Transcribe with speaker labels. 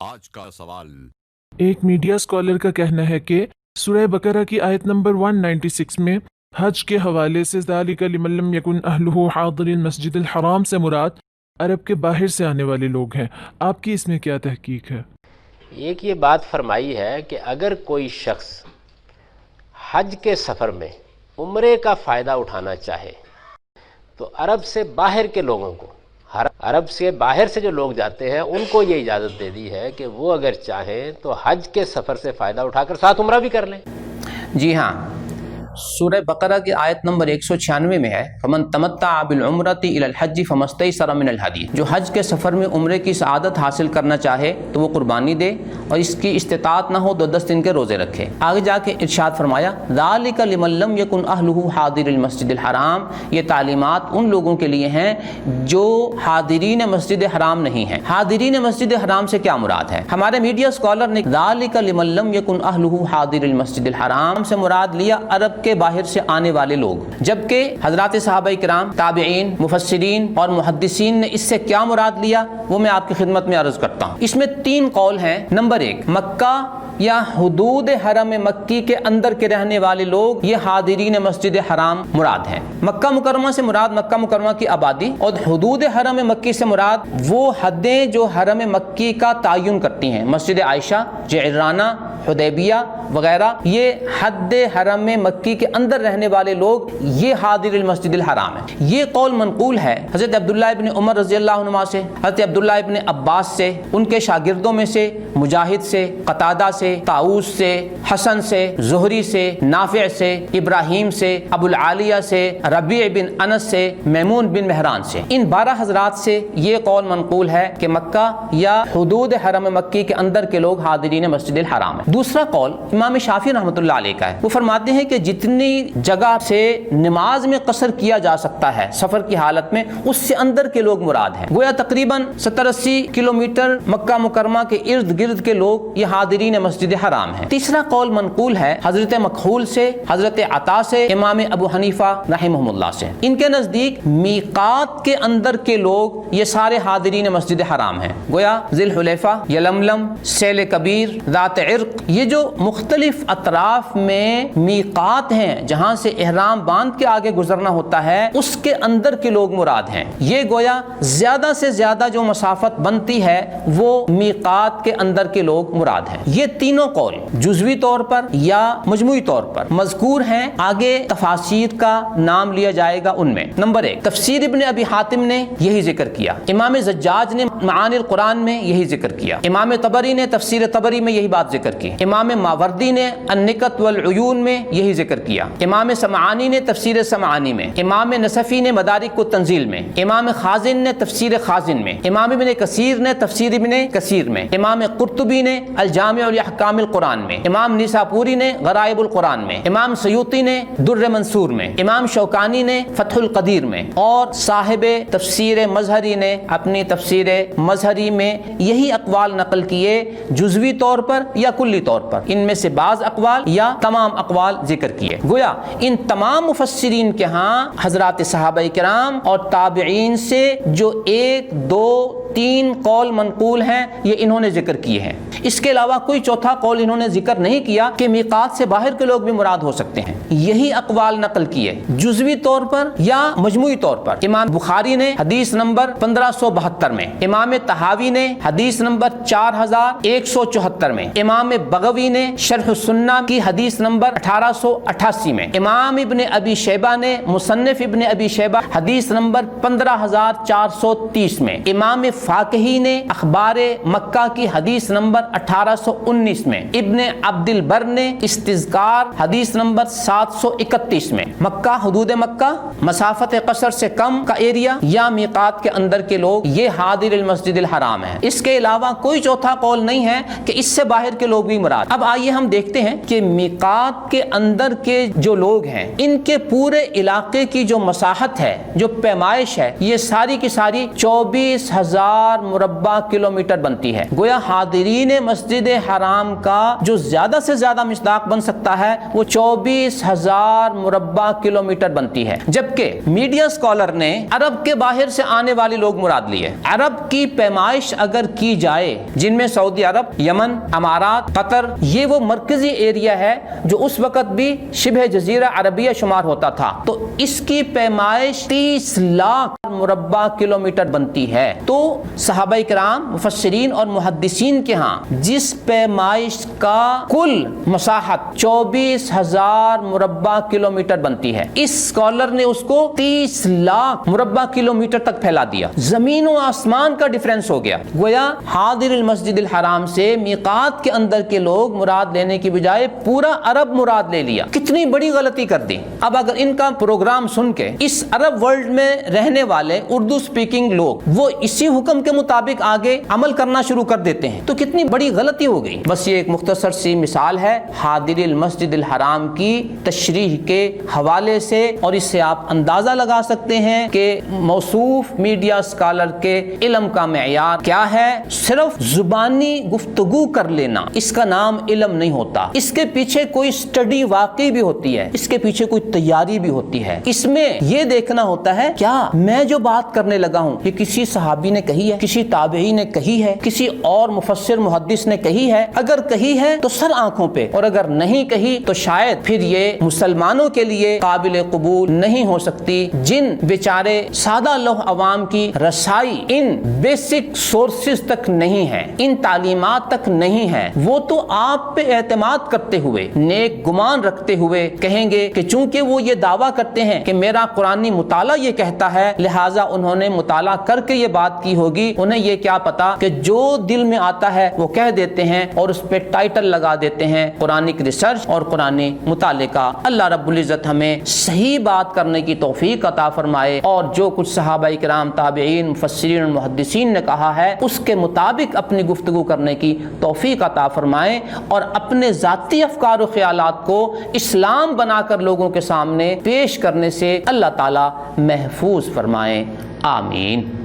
Speaker 1: آج کا سوال۔
Speaker 2: ایک میڈیا اسکالر کا کہنا ہے کہ سورہ بقرہ کی آیت نمبر 196 میں حج کے حوالے سے ذالک لمن لم یکن اہلہ حاضر المسجد الحرام سے مراد عرب کے باہر سے آنے والے لوگ ہیں۔ آپ کی اس میں کیا تحقیق ہے؟
Speaker 3: ایک یہ بات فرمائی ہے کہ اگر کوئی شخص حج کے سفر میں عمرے کا فائدہ اٹھانا چاہے تو عرب سے باہر کے لوگوں کو، عرب سے باہر سے جو لوگ جاتے ہیں ان کو یہ اجازت دے دی ہے کہ وہ اگر چاہیں تو حج کے سفر سے فائدہ اٹھا کر ساتھ عمرہ بھی کر لیں۔
Speaker 4: جی ہاں، سورہ بقرہ کی آیت نمبر 196 میں ہے فمن تمتع بالعمرۃ الی الحج فمستیسر من الہدی، جو حج کے سفر میں عمرے کی سعادت حاصل کرنا چاہے تو وہ قربانی دے اور اس کی استطاعت نہ ہو تو 10 دن کے روزے رکھے۔ آگے جا کے ارشاد فرمایا ذالک لمن لم یکن اہلہ حاضر المسجد الحرام، یہ تعلیمات ان لوگوں کے لیے ہیں جو حاضرین مسجد حرام نہیں ہیں۔ حاضرین مسجد حرام سے کیا مراد ہے؟ ہمارے میڈیا اسکالر نے ذالک لمن لم یکن اہلہ حاضر المسجد الحرام سے مراد لیا عرب کے باہر سے آنے والے لوگ، جبکہ حضرات صحابہ کرام، تابعین، مفسرین اور محدثین نے اس سے کیا مراد لیا وہ میں آپ کی خدمت میں عرض کرتا ہوں۔ اس میں 3 قول ہیں۔ نمبر 1، مکہ یا حدود حرم مکی کے اندر کے رہنے والے لوگ، یہ حاضرین مسجد حرام مراد ہیں۔ مکہ مکرمہ سے مراد مکہ مکرمہ کی آبادی، اور حدود حرم مکی سے مراد وہ حدیں جو حرم مکی کا تعین کرتی ہیں، مسجد عائشہ، جعرانہ، حدیبیہ وغیرہ، یہ حد حرم مکی کے اندر رہنے والے لوگ یہ حاضر المسجد الحرام ہے۔ یہ قول منقول ہے حضرت عبداللہ ابن عمر رضی اللہ عنہما سے، حضرت عبداللہ ابن عباس سے، ان کے شاگردوں میں سے مجاہد سے، قتادہ سے، طاؤس سے، حسن سے، زہری سے، نافع سے، ابراہیم سے، ابو العالیہ سے، ربیع بن انس سے، میمون بن مہران سے، ان 12 حضرات سے یہ قول منقول ہے کہ مکہ یا حدود حرم مکی کے اندر کے لوگ حاضرین مسجد الحرام ہیں۔ دوسرا قول امام شافعی رحمۃ اللہ علیہ کا ہے، وہ فرماتے ہیں کہ جتنی جگہ سے نماز میں قصر کیا جا سکتا ہے سفر کی حالت میں، اس سے اندر کے لوگ مراد ہیں۔ گویا تقریباً 70-80 کلومیٹر مکہ مکرمہ کے ارد گرد کے لوگ یہ حاضرین مسجد حرام ہیں۔ تیسرا قول منقول ہے حضرت مکحول سے، حضرت عطا سے، امام ابو حنیفہ رحمہ اللہ سے۔ ان کے نزدیک میقات کے اندر کے لوگ یہ سارے حاضرین مسجد حرام ہیں۔ گویا ذی الحلیفہ، یلملم، سیل کبیر، ذات عرق، یہ جو مختلف اطراف میں میقات ہیں جہاں سے احرام باندھ کے آگے گزرنا ہوتا ہے، اس کے اندر کے لوگ مراد ہیں۔ یہ گویا زیادہ سے زیادہ جو مسافت بنتی ہے وہ میقات کے اندر کے لوگ مراد ہیں۔ یہ تینوں قول جزوی طور پر یا مجموعی طور پر مذکور ہیں، آگے تفاسیر کا نام لیا جائے گا۔ ان میں نمبر 1، تفسیر ابن ابی حاتم نے یہی ذکر کیا، امام زجاج نے معانی القرآن میں یہی ذکر کیا، امام طبری نے تفسیر طبری میں یہی بات ذکر کی، امام ماوردی نے النکت والعیون میں یہی ذکر کیا، امام سمعانی نے تفسیر سمعانی میں، امام نصفی نے مدارک التنزیل میں، امام خازن نے تفسیر خازن میں، امام ابن کثیر نے تفسیر ابن کثیر میں، امام قرطبی نے الجامع لاحکام القرآن میں، امام نیساپوری نے غرائب القرآن میں، امام سیوطی نے در منصور میں، امام شوکانی نے فتح القدیر میں، اور صاحب تفسیر مظہری نے اپنی تفسیر مظہری میں یہی اقوال نقل کیے، جزوی طور پر یا کلی طور پر، ان میں سے بعض اقوال یا تمام اقوال ذکر کیے۔ گویا ان تمام مفسرین کے ہاں حضرات صحابہ کرام اور تابعین سے جو 1، 2، 3 قول منقول ہیں یہ انہوں نے ذکر کیے ہیں۔ اس کے علاوہ کوئی چوتھا قول انہوں نے ذکر نہیں کیا کہ میقات سے باہر کے لوگ بھی مراد ہو سکتے ہیں۔ یہی اقوال نقل کیے جزوی طور پر یا مجموعی طور پر۔ امام بخاری نے حدیث نمبر 1572 میں، امام طحاوی نے حدیث نمبر 4174 میں، امام بغوی نے شرح السنہ کی حدیث نمبر 1888 میں، امام ابن ابی شیبہ نے مصنف ابن ابی شیبہ حدیث نمبر 15430 میں، امام فاقہی نے اخبار مکہ کی حدیث نمبر 1819 میں، ابن عبد البر نے استذکار حدیث نمبر 731 میں۔ مکہ، حدود مکہ، مسافت قصر سے کم کا ایریا یا میقات کے اندر کے لوگ یہ حاضر المسجد الحرام ہیں۔ اس کے علاوہ کوئی چوتھا قول نہیں ہے کہ اس سے باہر کے لوگ بھی مراد۔ اب آئیے ہم دیکھتے ہیں کہ میقات کے اندر کے جو لوگ ہیں ان کے پورے علاقے کی جو مساحت ہے، جو پیمائش ہے، یہ ساری کی ساری 24,000 24,000 مربع کلومیٹر بنتی ہے۔ گویا حاضرین مسجد حرام کا جو زیادہ سے زیادہ مصداق بن سکتا ہے وہ 24,000 مربع کلومیٹر بنتی ہے، جبکہ میڈیا اسکالر نے عرب کے باہر سے آنے والے لوگ مراد لیے۔ عرب کی پیمائش اگر کی جائے جن میں سعودی عرب، یمن، امارات، قطر، یہ وہ مرکزی ایریا ہے جو اس وقت بھی شبہ جزیرہ عربیہ شمار ہوتا تھا، تو اس کی پیمائش 30 لاکھ مربع کلومیٹر بنتی ہے۔ تو صحابہ کرام، مفسرین اور محدثین کے ہاں جس پیمائش کا کل مساحت 24,000 مربع کلومیٹر بنتی ہے، اس اسکالر نے اس کو 30 لاکھ مربع کلومیٹر تک پھیلا دیا۔ زمین و آسمان کا ڈیفرنس ہو گیا۔ گویا حاضر المسجد الحرام سے میقات کے اندر کے لوگ مراد لینے کی بجائے پورا عرب مراد لے لیا۔ کتنی بڑی غلطی کر دی۔ اب اگر ان کا پروگرام سن کے اس عرب ورلڈ میں رہنے والے اردو سپیکنگ لوگ وہ اسی حکم کے مطابق آگے عمل کرنا شروع کر دیتے ہیں تو کتنی بڑی غلطی ہو گئی۔ بس یہ ایک مختصر سی مثال ہے حاضر المسجد الحرام کی تشریح کے حوالے سے، اور اس سے آپ اندازہ لگا سکتے ہیں کہ موصوف میڈیا اسکالر کے علم کا معیار کیا ہے۔ صرف زبانی گفتگو کر لینا اس کا نام علم نہیں ہوتا، اس کے پیچھے کوئی اسٹڈی واقعی بھی ہوتی ہے، اس کے پیچھے کوئی تیاری بھی ہوتی ہے۔ اس میں یہ دیکھنا ہوتا ہے کیا میں جو بات کرنے لگا ہوں یہ کسی صحابی نے کہی ہے، کسی تابعی نے کہی ہے، کسی اور مفسر محدث نے کہی ہے۔ اگر کہی ہے تو سر آنکھوں پہ، اور اگر نہیں کہی تو شاید پھر یہ مسلمانوں کے لیے قابل قبول نہیں ہو سکتی۔ جن بیچارے سادہ لوح عوام کی رسائی ان بیسک سورسز تک نہیں ہے، ان تعلیمات تک نہیں ہے، وہ تو آپ پہ اعتماد کرتے ہوئے، نیک گمان رکھتے ہوئے کہیں گے کہ چونکہ وہ یہ دعویٰ کرتے ہیں کہ میرا قرآنی مطالعہ یہ کہتا ہے لہٰذا انہوں نے مطالعہ کر کے یہ بات کی ہوگی۔ انہیں یہ کیا پتا کہ جو دل میں آتا ہے وہ کہہ دیتے ہیں اور اس پہ ٹائٹل لگا دیتے ہیں قرآنک ریسرچ اور قرآنی مطالعے کا۔ اللہ رب العزت ہمیں صحیح بات کرنے کی توفیق عطا فرمائے، اور جو کچھ صحابہ کرام، تابعین، مفسرین اور محدثین نے کہا ہے اس کے مطابق اپنی گفتگو کرنے کی توفیق عطا فرمائے، اور اپنے ذاتی افکار و خیالات کو اسلام بنا کر لوگوں کے سامنے پیش کرنے سے اللہ تعالی محفوظ فرمائے۔ آمین۔